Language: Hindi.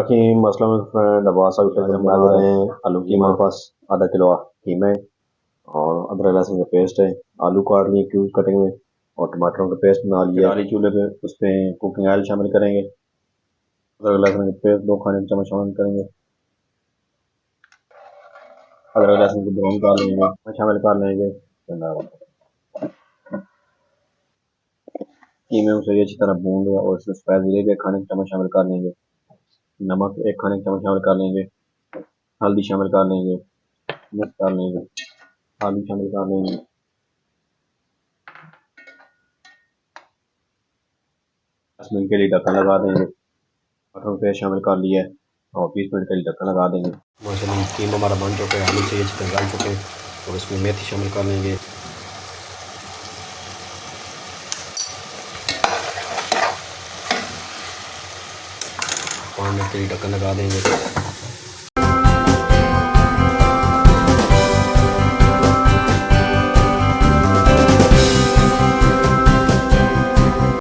बाकी मसला में दबा सकते हैं। बना रहे हैं आलू कीमा। हमारे पास आधा किलो कीमा है और अदरक लहसुन का पेस्ट है। आलू काट लिए क्यूब कटे हुए और टमाटरों का पेस्ट बना लिया। आली चूल्हे पे उस पर कुकिंग ऑयल शामिल करेंगे। अदरक लहसुन का पेस्ट 2 खाने चम्मच शामिल करेंगे। अदरक लहसुन को ब्राउन कर लेंगे, शामिल कर लेंगे। कीमे उसे अच्छी तरह भून लिया और इसमें स्पाइस जीरे के खाने चम्मच शामिल कर लेंगे। नमक 1 खाने चम्मच शामिल कर लेंगे। हल्दी शामिल कर लेंगे, मिक्स कर लेंगे। आलू शामिल कर लेंगे। 10 मिनट के लिए ढक्कन लगा देंगे। मटन पेस्ट शामिल कर लिया है और 20 मिनट के लिए ढक्कन लगा देंगे। माशाल्लाह कीमा हमारा बन चुका है, आलू से अच्छी तरह गल चुके हैं और इसमें मेथी शामिल कर लेंगे। 5 मिनट के लिए ढक्कन लगा देंगे।